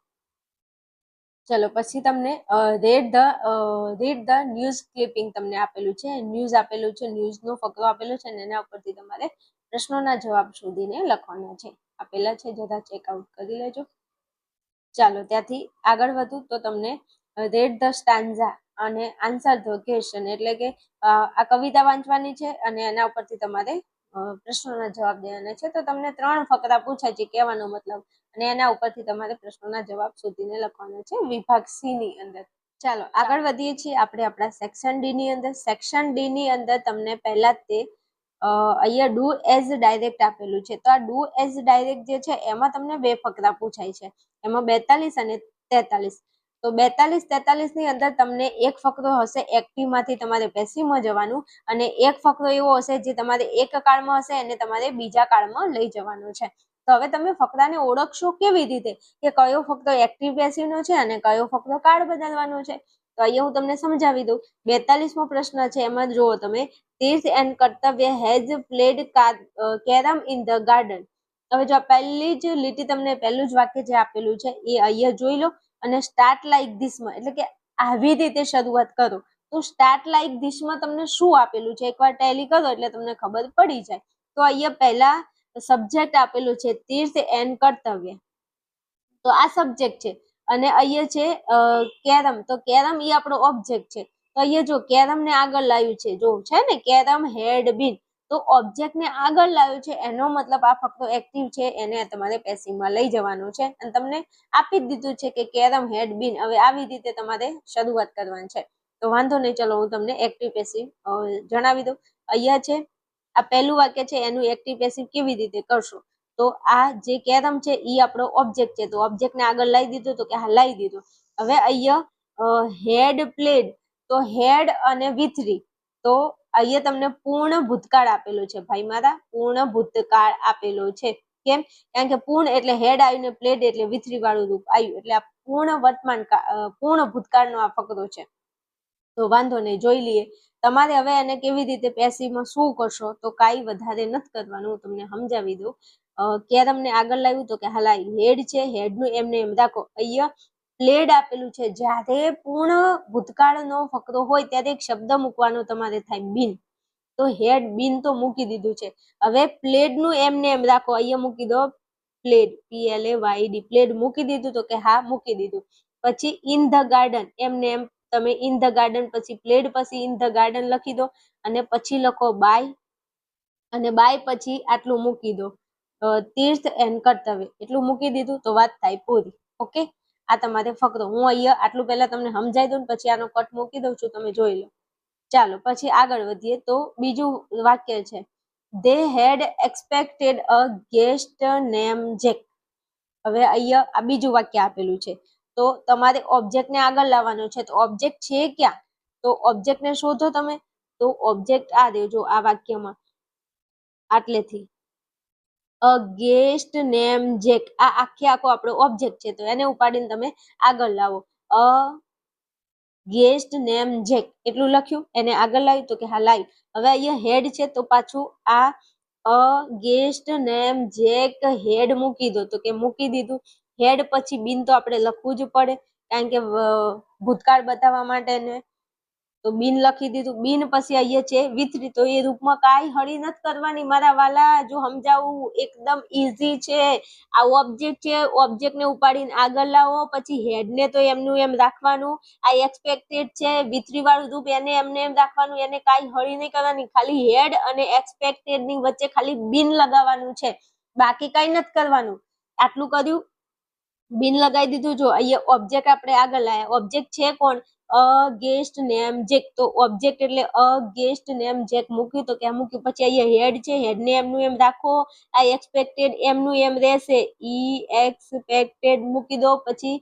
ચલો પછી તમને રીડ ધ ન્યૂઝ ક્લિપિંગ તમને આપેલું છે, ન્યૂઝ આપેલું છે, ન્યૂઝનો ફકરો આપેલો છે, અને એના ઉપરથી તમારે પ્રશ્નોના જવાબ શોધીને લખવાના છે. આપેલા છે, જરા ચેકઆઉટ કરી લેજો. ચાલો ત્યાંથી આગળ વધું તો તમને રેડ ધ સ્ટાન્ઝા અને આન્સર ધ ક્વેશ્ચન એટલે કે આ કવિતા વાંચવાની છે અને એના ઉપરથી તમારે પ્રશ્નોના જવાબ દેવાના છે. તો તમને 3 ફકરા પૂછાય છે કહેવાનો મતલબ, અને એના ઉપરથી તમારે પ્રશ્નોના જવાબ શોધીને લખવાના છે વિભાગ સી ની અંદર. ચાલો આગળ વધીએ છીએ આપણે આપણા સેક્શન ડી ની અંદર. સેક્શન ડી ની અંદર તમને પહેલા તે અહીંયા ડુ એઝ ડાયરેક્ટ આપેલું છે. તો આ ડુ એઝ ડાયરેક્ટ જે છે એમાં તમને 2 ફકરા પૂછાય છે, એમાં 42 અને 43. તો 42 43 ની અંદર તમને એક ફકરો હશે એક્ટિવ માંથી તમારે પેસિવમાં જવાનું, અને એક ફકરો એવો હશે જે તમારે એક કાળમાં હશે અને તમારે બીજા કાળમાં લઈ જવાનું છે. તો હવે તમે ફકરાને ઓળખશો કેવી રીતે કે કયો ફકરો એક્ટિવ પેસિવનો છે અને કયો ફકરો કાળ બદલવાનો છે. તો અહીંયા હું તમને સમજાવી દઉં. 42મો પ્રશ્ન છે, એમાં જુઓ તમે, તીર્થ એન્ડ કર્તવ્ય has played carrom in the garden. હવે જો પહેલી જ લીટી તમને પહેલું જ વાક્ય જે આપેલું છે એ અહીંયા જોઈ લો, અને સ્ટાર્ટ લાઈક ધીસમાં એટલે કે આવી રીતે શરૂઆત કરો. તો સ્ટાર્ટ લાઈક ધીસમાં તમને શું આપેલું છે એકવાર ટેલી કરો એટલે તમને ખબર પડી જાય. તો અહીંયા પહેલા સબ્જેક્ટ આપેલું છે તીર્થ એન્ડ કર્તવ્ય, તો આ સબ્જેક્ટ છે. અને અહીંયા છે કેરમ, તો કેરમ એ આપણો ઓબ્જેક્ટ છે. તો અહીંયા જો કેરમ ને આગળ લાવ્યું છે, જો છે ને કેરમ હેડ બીન, તો ઓબ્જેક્ટ ને આગળ લાવ્યું છે એનો મતલબ આ ફક્ત એક્ટિવ છે, એને તમારે પેસિવમાં લઈ જવાનું છે. અને તમને આપી જ દીધું છે કે કેરમ હેડ બીન. હવે આવી રીતે તમારે શરૂઆત કરવાની છે. તો વાંધો નહીં, ચલો હું તમને એક્ટિવ પેસિવ જણાવી દઉં. અહીંયા છે આ પહેલું વાક્ય છે, એનું એક્ટિવ પેસિવ કેવી રીતે કરશો. તો આ જે કેરમ છે એ આપણો ઓબ્જેક્ટ છે, તો ઓબ્જેક્ટ ને આગળ લાવી દીધું, તો કે હા લાવી દીધું. હવે અહીંયા હેડ પ્લેડ, તો હેડ અને વિથરી, તો અહીંયા તમને પૂર્ણ ભૂતકાળ આપેલો છે ભાઈ મારા, પૂર્ણ ભૂતકાળ આપેલો છે. કેમ? કારણ કે પૂર્ણ એટલે હેડ આવીને પ્લેડ એટલે વિથરી વાળું રૂપ આવ્યું, એટલે આ પૂર્ણ વર્તમાન પૂર્ણ ભૂતકાળનો આ ફકરો છે. તો વાંધો નહીં, જોઈ લઈએ તમારે હવે એને કેવી રીતે પેસિવમાં શું કરશો. તો કાંઈ વધારે નથી કરવાનું, હું તમને સમજાવી દઉં. કેરમ ને આગળ લાવ્યું, તો કે હાલા હેડ છે, હેડ નું એમને એમ રાખો. અહીંયા પ્લેડ આપેલું છે, જ્યારે પૂર્ણ ભૂતકાળનો ફકરો હોય ત્યારે એક શબ્દ મૂકવાનો તમારે થાય બીન, તો હેડ બીન તો મૂકી દીધું છે. હવે પ્લેડ નું એમને એમ રાખો, અહીંયા મૂકી દો પ્લેડ, PLAYD, પ્લેડ મૂકી દીધું, તો કે હા મૂકી દીધું. પછી ઇન ધ ગાર્ડન, એમને એમ તમે ઇન ધ ગાર્ડન પછી પ્લેડ પછી ઇન ધ ગાર્ડન લખી દો, અને પછી લખો બાય, અને બાય પછી આટલું મૂકી દો તીર્થ એન્ડ કર્તવ્ય, એટલું મૂકી દીધું તો વાત થાય પૂરી. ઓકે, આ તમારે ફકરો, હું અહીંયા આટલું પહેલા તમને સમજાવી દઉં, પછી આનો કટ મૂકી દઉં છું, તમે જોઈ લો. ચાલો પછી આગળ વધીએ. તો બીજું વાક્ય છે, they had expected a guest named Jack. હવે અહીંયા આ બીજું વાક્ય આપેલું છે, તો તમારે ઓબ્જેક્ટ ને આગળ લાવવાનો છે. તો ઓબ્જેક્ટ છે ક્યાં? તો ઓબ્જેક્ટ ને શોધો તમે. તો ઓબ્જેક્ટ આ દેજો આ વાક્યમાં આટલેથી, અ ગેસ્ટ નેમ જેક, આ આખે આખો આપણો ઓબ્જેક્ટ છે, તો એને ઉપાડીને તમે આગળ લાવો. અ ગેસ્ટ નેમ જેક એટલું લખ્યું, એને આગળ લાવ્યું, તો કે હા લાવ્યું. હવે અહીંયા હેડ છે, તો પાછું આ અ ગેસ્ટ નેમ જેક હેડ મૂકી દો, તો કે મૂકી દીધું. હેડ પછી બીન તો આપણે લખવું જ પડે, કારણ કે ભૂતકાળ બતાવવા માટે ને, તો બીન લખી દીધું. બીન પછી અહીંયા છે વિથરી, તો એ રૂપમાં કાંઈ હળી નથી કરવાની મારા વાલા, જો સમજાવું એકદમ ઈઝી છે. આ ઓબ્જેક્ટ છે, ઓબ્જેક્ટ ને ઉપાડીને આગળ લાવો, પછી હેડ ને તો એમનું એમ રાખવાનું. આ એક્સપેક્ટેડ છે, વિથરી વાળું રૂપ, એને એમને એમ રાખવાનું, એને કાંઈ હળી નહીં કરવાની. ખાલી હેડ અને એક્સપેક્ટેડ ની વચ્ચે ખાલી બીન લગાવવાનું છે, બાકી કાંઈ નથી કરવાનું. આટલું કર્યું, બીન લગાવી દીધું. જો અહીંયા ઓબ્જેક્ટ આપણે આગળ લાયા, ઓબ્જેક્ટ છે કોણ? અ ગેસ્ટ નેમ જેક, તો ઓબ્જેક્ટ એટલે અ ગેસ્ટ નેમ જેક મૂક્યું, તો ક્યાં મૂક્યું. પછી અહીંયા હેડ છે, હેડ ને એમનું એમ રાખો. આ એક્સપેક્ટેડ એમનું એમ રહેશે, ઈ એક્સપેક્ટેડ મૂકી દો. પછી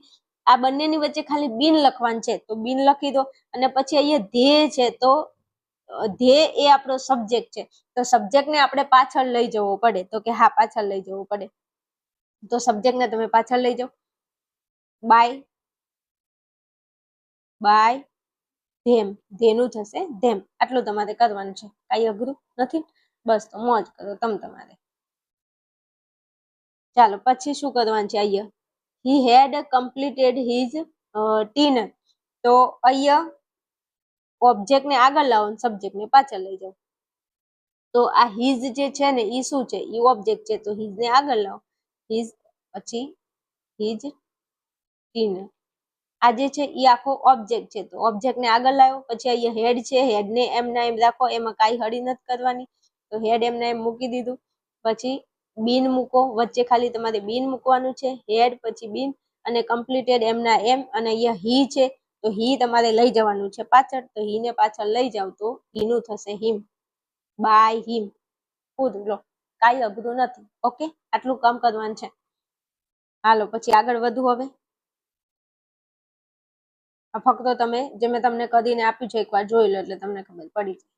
આ બંનેની વચ્ચે ખાલી બીન લખવાનું છે, તો બીન લખી દો. અને પછી અહીંયા ધ્યેય છે, તો ધ્યેય એ આપણો સબ્જેક્ટ છે, તો સબ્જેક્ટ ને આપણે પાછળ લઈ જવો પડે, તો કે હા પાછળ લઈ જવું પડે. તો સબ્જેક્ટ ને તમે પાછળ લઈ જાઓ, બાય બાય ધેમ, ધેનું થશે ધેમ. આટલું તમારે કરવાનું છે, કાંઈ અઘરું નથી. બસ તો મોજ કરો તમારે. ચાલો પછી શું કરવાનું છે? અહીંયા he had completed his dinner, તો અહીંયા ઓબ્જેક્ટ ને આગળ લાવો, સબ્જેક્ટ ને પાછળ લઈ જાઓ. તો આ હિઝ જે છે ને ઈ શું છે? ઈ ઓબ્જેક્ટ છે. તો હિઝ ને આગળ લાવો, હિઝ પછી હિઝ ટીન. આ જે છે ઈ આખો ઓબ્જેક્ટ છે. તો ઓબ્જેક્ટ ને આગળ લાવ્યો, પછી અહીંયા હેડ છે, હેડ ને એમના એમ રાખો, એમાં કાંઈ હળી નથી કરવાની. તો હેડ એમના એમ મૂકી દીધું. પછી બીન મૂકો, વચ્ચે ખાલી તમારે બીન મૂકવાનું છે. હેડ પછી બીન અને કમ્પ્લીટેડ એમના એમ, અને અહીંયા હી છે તો હી તમારે લઈ જવાનું છે પાછળ. તો હી ને પાછળ લઈ જાવ તો હીનું થશે હિમ, બાય હિમ. ખુદ લો, કાંઈ અઘરું નથી. ઓકે, આટલું કામ કરવાનું છે. હાલો પછી આગળ વધુ. હવે ફક્ત તમે જે મેં તમને કરીને આપ્યું છે એકવાર જોઈ લો એટલે તમને ખબર પડી જાય.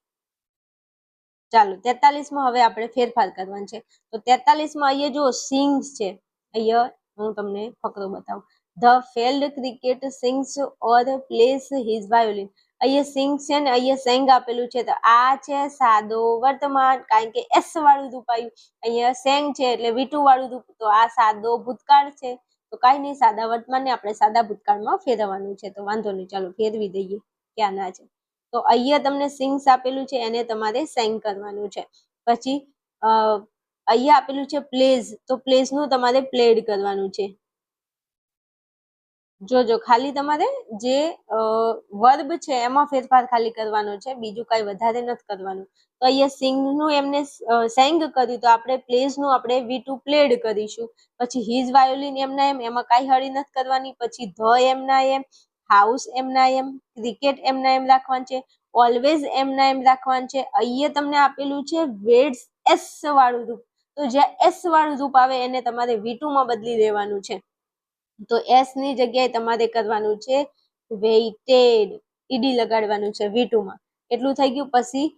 ચાલો 43માં હવે આપણે ફેરફાર કરવાનું છે. તો 43માં અહીંયા જો સિંગ્સ છે, અહીંયા હું તમને ફકરો બતાવું. The failed cricket sings or place his violin. અહીંયા સિંગ છે ને અહીંયા સેંગ આપેલું છે. તો આ છે સાદો વર્તમાન, કારણ કે એસ વાળું રૂપ આવ્યું. અહીંયા સેંગ છે એટલે V2 વાળું રૂપ. તો આ સાદો ભૂતકાળ છે. તો કાંઈ નહીં, સાદા વર્તમાનને આપણે સાદા ભૂતકાળમાં ફેરવવાનું છે. તો વાંધો નહીં, ચાલો ફેરવી દઈએ ક્યાં ના છે. તો અહીંયા તમને સિંગ્સ આપેલું છે, એને તમારે સેંગ કરવાનું છે. પછી અહીંયા આપેલું છે પ્લેઝ, તો પ્લેઝ નું તમારે પ્લેડ કરવાનું છે. જોજો ખાલી તમારે જે વર્બ છે એમાં ફેરફાર ખાલી કરવાનો છે, બીજું કઈ વધારે નથી કરવાનું. તો અહીંયા સિંગ નું એમને સેંગ કર્યું, તો આપણે પ્લેઝ નું આપણે V2 પ્લેડ કરીશું. પછી હિઝ વાયોલિન એમના એમ, એમાં કાંઈ હળી નથી કરવાની. પછી ધ એમના એમ, હાઉસ એમના એમ, ક્રિકેટ એમના એમ રાખવાનું છે, ઓલવેઝ એમના એમ રાખવાનું છે. અહીંયા તમને આપેલું છે વેડ્સ એસ વાળું રૂપ. તો જ્યાં એસ વાળું રૂપ આવે એને તમારે V2 માં બદલી દેવાનું છે. તો એસ ની જગ્યાએ તમારે કરવાનું છે વેઇટેડ, ઈડી લગાડવાનું છે V2 માં. એટલું થઈ ગયું. પછી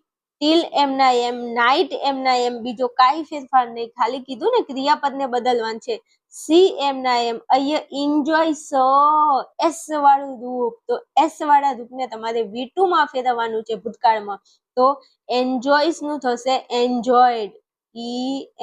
ટીલ એમના એમ, નાઇટ એમના એમ, બીજો કાંઈ ફેરફાર નહીં, ખાલી કીધું ને ક્રિયાપદને બદલવાનું છે. સી એમના એમ, અહીંયા એન્જોય સો એસ વાળું રૂપ. તો એસ વાળા રૂપને તમારે V2 માં ફેરવવાનું છે ભૂતકાળમાં. તો એન્જોયસ નું થશે એન્જોયડ,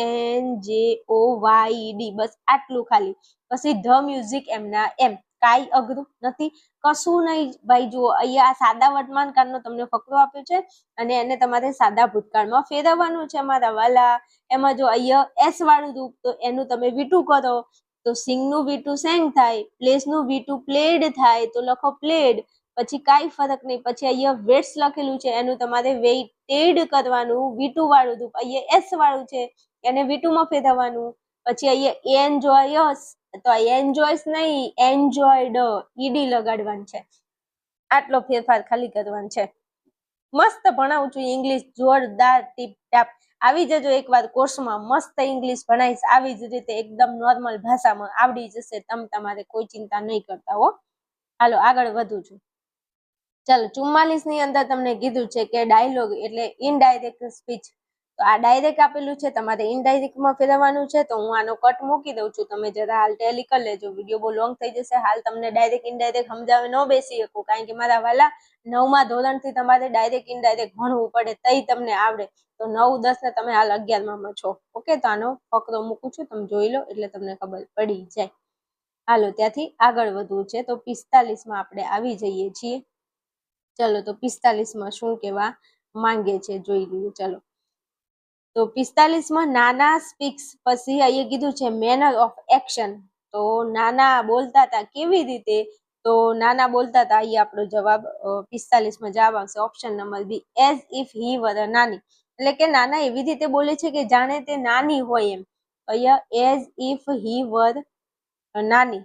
ENJOYED. બસ આટલું ખાલી. પછી ધ મ્યુઝિક એમના એમ, કાંઈ અઘરું નથી, કશું નહીં ભાઈ. જુઓ અહીંયા આ સાદા વર્તમાન કાળનો તમને ફકરો આપ્યો છે અને એને તમારે સાદા ભૂતકાળમાં ફેરવવાનું છે મારા વાલા. એમાં જો અહીંયા એસ વાળું રૂપ, તો એનું તમે V2 કરો તો સિંગ નું V2 સેંગ થાય, પ્લેસ નું V2 પ્લેડ થાય, તો લખો પ્લેડ. પછી કાંઈ ફરક નહીં. પછી અહીંયા વેટ્સ લખેલું છે, એનું તમારે વેઇટેડ કરવાનું, V2 વાળું રૂપ. અહીંયા એસ વાળું છે, એને V2 માં ફેરવવાનું. પછી અહીંયા એન્જોયસ, તો એન્જોયસ નહીં, એન્જોયડ, ઈડી લગાડવાનું છે. આટલો ફેરફાર ખાલી કરવાનો છે. મસ્ત ભણાવું છું ઇંગ્લિશ, જોરદાર ટીપ ટાપ. આવી જજો એકવાર કોર્સમાં, મસ્ત ઇંગ્લિશ ભણાઈશ આવી જ રીતે એકદમ નોર્મલ ભાષામાં આવડી જશે. તમે તમારે કોઈ ચિંતા નહીં કરતા હો. હાલો આગળ વધું છું. ચાલો 44 ની અંદર તમને કીધું છે કે ડાયલોગ એટલે ઇનડાયરેક્ટ સ્પીચ. તો આ ડાયરેક્ટ આપેલું છે, તમારે ઇનડાયરેક્ટમાં ફેરવવાનું છે. તો હું આનો કટ મૂકી દઉં છું, તમે જરા હાલ ટેલી કરી લેજો, વિડીયો બહુ લોંગ થઈ જશે. હાલ તમને ડાયરેક્ટ ઇનડાયરેક્ટ સમજાવે ન બેસી શકું, કારણ કે મારા વાલા 9મા ધોરણથી તમારે ડાયરેક્ટ ઇનડાયરેક્ટ ભણવું પડે, તઈ તમને આવડે. તો 9, 10 ને તમે હાલ 11માં છો. ઓકે, તો આનો ફકરો મૂકું છું, તમે જોઈ લો એટલે તમને ખબર પડી જાય. હાલો ત્યાંથી આગળ વધવું છે. તો 45માં આપણે આવી જઈએ છીએ. ચલો તો 45માં શું કહેવા માંગે છે જોઈ લઈએ. ચલો તો 45માં નાના સ્પીક્સ. પછી અહીંયા કીધું છે મેનર ઓફ એક્શન. તો નાના બોલતા હતા કેવી રીતે? તો નાના બોલતા હતા, અહીંયા આપણો જવાબ 45માં જવાબ આવશે option number B, as if he were nanny. એટલે કે નાના એવી રીતે બોલે છે કે જાણે તે નાની હોય એમ. અહીંયા એઝ ઇફ હી વર નાની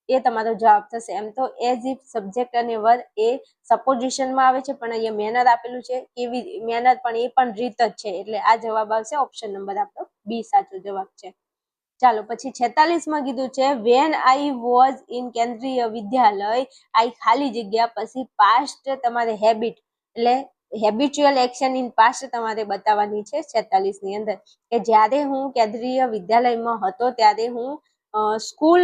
એ તમારો જવાબ થશે. એમ તો એઝ ઇફ સબ્જેક્ટ અને વર્બ એ સપોઝિશનમાં આવે છે, પણ અહીંયા મેનર આપેલું છે, કેવી મેનર પણ એ પણ રીત જ છે. એટલે આ જવાબ આવશે ઓપ્શન નંબર આપણો બી સાચો જવાબ છે. ચાલો પછી 46માં કીધું છે વેન આઈ વોઝ ઇન કેન્દ્રીય વિદ્યાલય, આઈ ખાલી જગ્યા, પછી પાસ્ટ તમારે હેબિટ એટલે હેબિચ્યુઅલ એક્શન ઇન પાસ્ટ તમારે બતાવવાની છે 46 ની અંદર, કે જ્યારે હું કેન્દ્રીય વિદ્યાલયમાં હતો ત્યારે હું સ્કૂલ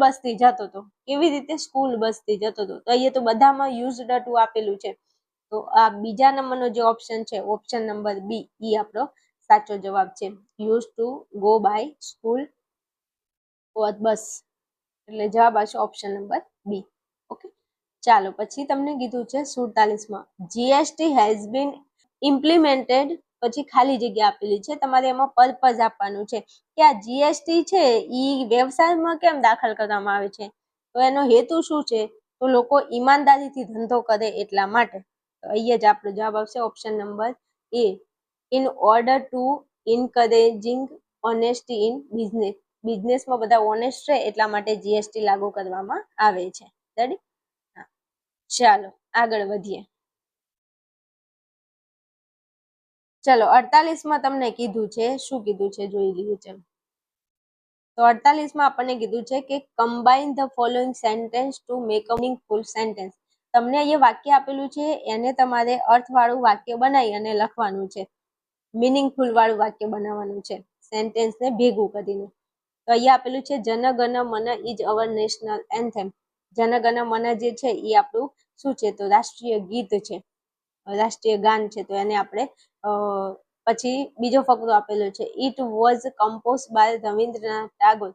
બસથી જતો હતો. કેવી રીતે? સ્કૂલ બસથી જતો હતો. તો અહીંયા તો બધામાં યુઝડ ટુ આપેલું છે. તો આ બીજા નંબરનો જે ઓપ્શન છે ઓપ્શન નંબર બી, ઈ આપણો સાચો જવાબ છે. Use to go by school or bus, એટલે જવાબ આવશે ઓપ્શન નંબર બી. ઓકે, ચાલો પછી તમને કીધું છે 47માં જીએસટી હેઝ બીન ઇમ્પ્લિમેન્ટેડ પછી ખાલી જગ્યા આપેલી છે, તમારે એમાં પર્પઝ આપવાનું છે કે આ જીએસટી છે ઈ વ્યવસાયમાં કેમ દાખલ કરવામાં આવે છે, તો એનો હેતુ શું છે, તો લોકો ઈમાનદારીથી ધંધો કરે એટલા માટે. તો અહીંયા જ આપણો જવાબ આવશે option number A, in order to encouraging honesty in business. બિઝનેસમાં બધા ઓનેસ્ટ રહે એટલા માટે જીએસટી લાગુ કરવામાં આવે છે. રેડી? હા, ચાલો આગળ વધીએ. ચલો 48માં તમને કીધું છે, શું કીધું છે જોઈ લઈએ. ચલો તો 48માં આપણને કીધું છે કે combine the following sentence to make a meaningful sentence. તમને અહીંયા વાક્ય આપેલું છે, એને તમારે અર્થવાળું વાક્ય બનાવી અને લખવાનું છે. મીનિંગફુલ વાળું વાક્ય બનાવવાનું છે, સેન્ટેન્સને ભેગું કરીને. તો અહીંયા આપેલું છે જન ગણ મન ઇઝ અવર નેશનલ એન્થેમ. જન ગણ મન જે છે એ આપણું શું છે, તો રાષ્ટ્રીય ગીત છે, રાષ્ટ્રીય ગાન છે. તો એને આપણે પછી બીજો ફકરો આપેલો છે, it was compose by Rabindranath Tagore.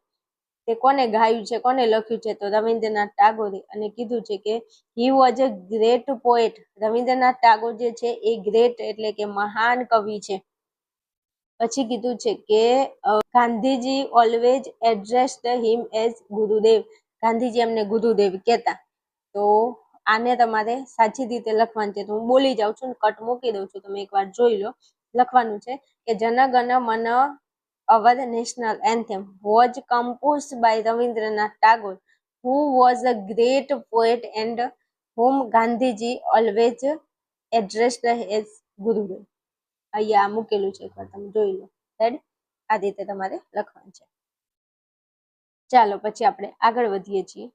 તે કોને ગાયું છે, કોને લખ્યું છે, તો રવિન્દ્રનાથ ટાગોરે. અને કીધું છે કે he was a great poet. Rabindranath Tagore જે છે એ ગ્રેટ એટલે કે મહાન કવિ છે. પછી કીધું છે કે Gandhiji always addressed him as Gurudev. Gandhiji એમને ગુરુદેવ કહેતા. તો આને તમારે સાચી રીતે લખવાનું છે. તો હું બોલી જાઉં છું, કટ મૂકી દઉં છું, તમે એકવાર જોઈ લો. લખવાનું છે કે Jana Gana Mana our national anthem was composed by Rabindranath Tagore, who was a great poet and whom Gandhiji always addressed as Gurudev. અહીંયા મૂકેલું છે, એકવાર તમે જોઈ લો. રેડી? આ રીતે તમારે લખવાનું છે. ચાલો પછી આપણે આગળ વધીએ છીએ.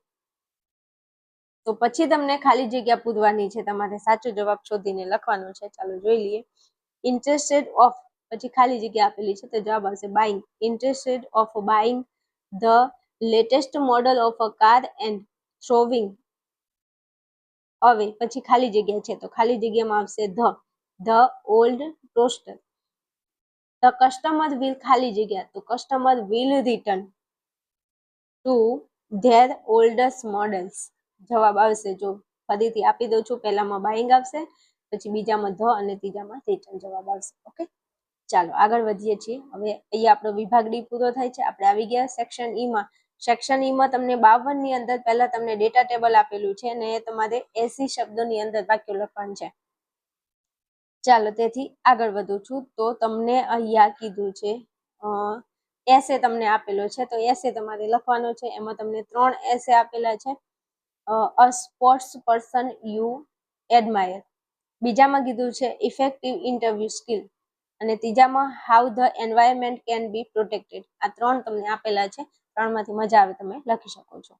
તો પછી તમને ખાલી જગ્યા પૂરવાની છે, તમારે સાચો જવાબ શોધીને લખવાનો છે. ચાલો જોઈ લઈએ. ઇન્ટરેસ્ટેડ ઓફ, પછી ખાલી જગ્યા આપેલી છે, તો જવાબ આવશે buying. Interested of buying the latest model of a car and throwing અવે. પછી ખાલી જગ્યા છે, તો ખાલી જગ્યામાં આવશે the old toaster. The customer will ખાલી જગ્યા, તો customer will return to there oldest models. જવાબ આવશે, જો ફરીથી આપી દઉં છું, પહેલામાં બાઇંગ આવશે, પછી બીજામાં ધ અને ત્રીજામાં રિટર્ન જવાબ આવશે. ઓકે, ચાલો આગળ વધીએ છીએ. હવે અહીંયા આપણો વિભાગ ડી પૂરો થાય છે. આપણે આવી ગયા સેક્શન ઈ માં. સેક્શન ઈ માં તમને 52 ની અંદર પહેલા તમને ડેટા ટેબલ આપેલું છે અને તમારે 80 શબ્દોની અંદર વાક્યો લખવાનું છે. ચાલો તેથી આગળ વધું છું. તો તમને અહીંયા કીધું છે એસે તમને આપેલો છે, તો એસે તમારે લખવાનો છે. એમાં તમને 3 એસે આપેલા છે. A sports person you admire, બીજામાં કીધું છે ઇફેક્ટિવ ઇન્ટરવ્યુ સ્કિલ, અને ત્રીજામાં how the environment can be protected. આ 3 તમને આપેલા છે. 3માંથી મજા આવે તમે લખી શકો છો.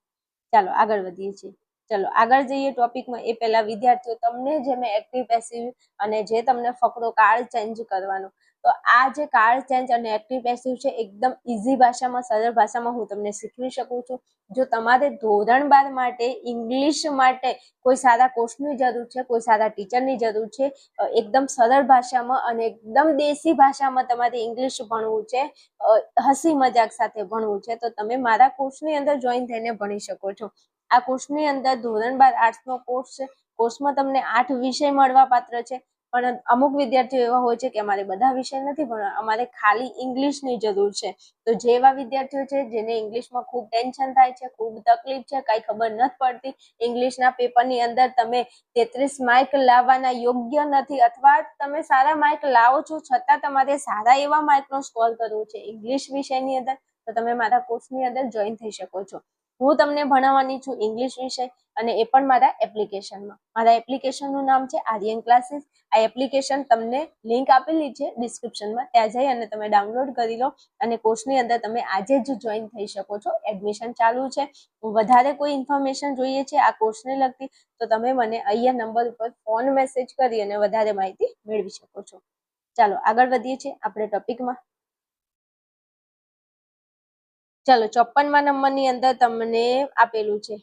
ચાલો આગળ વધીએ છીએ. ચલો આગળ જઈએ ટોપિકમાં. એ પહેલા વિદ્યાર્થીઓ તમને જે મેં એક્ટિવ પેસિવ અને જે તમને ફકરો કાળ ચેન્જ કરવાનો, તો આ જે કાળ ચેન્જ અને એક્ટિવ પેસિવ છે એકદમ ઇઝી ભાષામાં, સરળ ભાષામાં હું તમને શીખવી શકું છું. જો તમારે ધોરણ 12 માટે ઇંગ્લિશ માટે કોઈ સારા કોર્સની જરૂર છે, કોઈ સારા ટીચરની જરૂર છે, એકદમ સરળ ભાષામાં અને એકદમ દેશી ભાષામાં તમારે ઇંગ્લિશ ભણવું છે, હસી મજાક સાથે ભણવું છે, તો તમે મારા કોર્સની અંદર જોઈન થઈને ભણી શકો છો. આ કોર્સની અંદર ધોરણ 12 આર્ટ્સનો કોર્સ છે. કોર્સમાં તમને 8 વિષય મળવા પાત્ર છે. પણ અમુક વિદ્યાર્થીઓ એવા હોય છે કે અમારે બધા વિષય નથી ભણવા, અમારે ખાલી ઇંગ્લિશની જરૂર છે. તો જે એવા વિદ્યાર્થીઓ છે જેને ઇંગ્લિશમાં ખૂબ ટેન્શન થાય છે, ખૂબ તકલીફ છે, કાંઈ ખબર નથી પડતી, ઇંગ્લિશના પેપરની અંદર તમે 33 માર્ક લાવવાના યોગ્ય નથી, અથવા તમે સારા માર્ક લાવો છો છતાં તમારે સારા એવા માર્કનો સ્કોર કરવો છે ઇંગ્લિશ વિષયની અંદર, તો તમે મારા કોર્સની અંદર જોઈન થઈ શકો છો. હું તમને ભણાવવાની છું ઇંગ્લિશ વિષય, અને એ પણ મારા એપ્લિકેશનમાં. મારા એપ્લિકેશનનું નામ છે આર્યન ક્લાસીસ. આ એપ્લિકેશન તમને લિંક આપેલી છે ડિસ્ક્રિપ્શનમાં, ત્યાં જઈ અને તમે ડાઉનલોડ કરી લો અને કોર્સની અંદર તમે આજે જ જોઈન થઈ શકો છો. એડમિશન ચાલુ છે. વધારે કોઈ ઇન્ફોર્મેશન જોઈએ છે આ કોર્સને લગતી, તો તમે મને અહીંયા નંબર ઉપર ફોન મેસેજ કરી અને વધારે માહિતી મેળવી શકો છો. ચાલો આગળ વધીએ છીએ આપણે ટોપિકમાં. ચાલો 54મા નંબરની અંદર તમને આપેલું છે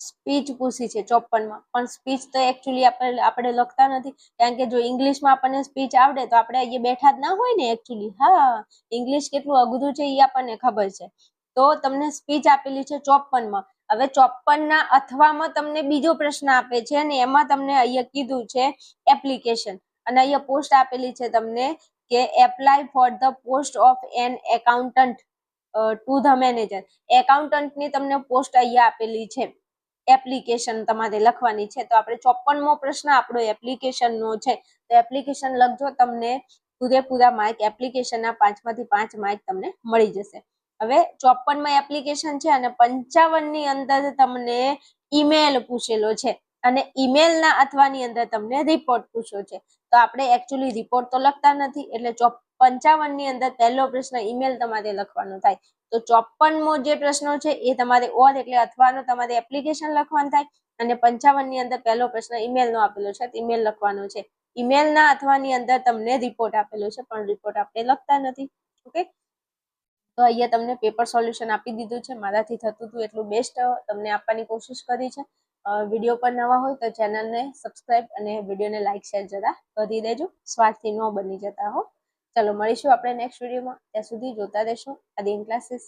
સ્પીચ પૂછી છે 54માં, પણ સ્પીચ તો એકચ્યુઅલી આપણે લખતા નથી, કારણ કે જો ઇંગ્લિશમાં આપણને સ્પીચ આવડે તો આપણે અહીંયા બેઠા જ ના હોય ને એકચ્યુઅલી. હા, ઇંગ્લિશ કેટલું અઘરું છે એ આપણને ખબર છે. તો તમને સ્પીચ આપેલી છે 54માં. હવે 54ના અથવામાં તમને બીજો પ્રશ્ન આપે છે અને એમાં તમને અહીંયા કીધું છે એપ્લિકેશન. અને અહીંયા પોસ્ટ આપેલી છે તમને કે apply for the post of an accountant to the manager. એકાઉન્ટન્ટની તમને પોસ્ટ અહીંયા આપેલી છે. એપ્લિકેશન તમારે લખવાની છે. તો આપણે 54મો પ્રશ્ન આપણો એપ્લિકેશનનો છે. તો એપ્લિકેશન લખજો, તમને પૂરેપૂરા માર્ક એપ્લિકેશનના 5માંથી 5 માર્ક તમને મળી જશે. હવે 54માં એપ્લિકેશન છે અને 55ની અંદર તમને ઈમેલ પૂછેલો છે અને ઈમેલના અથવાની અંદર તમને રિપોર્ટ પૂછ્યો છે. તો આપણે એકચ્યુઅલી રિપોર્ટ તો લખતા નથી, એટલે 55ની અંદર પહેલો પ્રશ્ન ઈમેલ તમારે લખવાનો થાય. તો 54મો જે પ્રશ્નો છે એ તમારે ઓર એટલે અથવાનો તમારે એપ્લિકેશન લખવાનું થાય અને 55ની અંદર પહેલો પ્રશ્ન ઈમેલનો આપેલો છે, ઈમેલ લખવાનો છે. ઈમેલના અથવાની અંદર તમને રિપોર્ટ આપેલો છે, પણ રિપોર્ટ આપણે લખતા નથી. ઓકે, તો અહીંયા તમને પેપર સોલ્યુશન આપી દીધું છે. મારાથી થતું હતું એટલું બેસ્ટ તમને આપવાની કોશિશ કરી છે. વિડીયો પર નવા હોય તો ચેનલને સબસ્ક્રાઇબ અને વિડીયોને લાઇક શેર જરા કરી દેજો. સ્વાર્થથી ન બની જતા હો. ચલો મળીશું આપણે નેક્સ્ટ વિડીયોમાં. ત્યાં સુધી જોતા રહેશો આદિન ક્લાસીસ.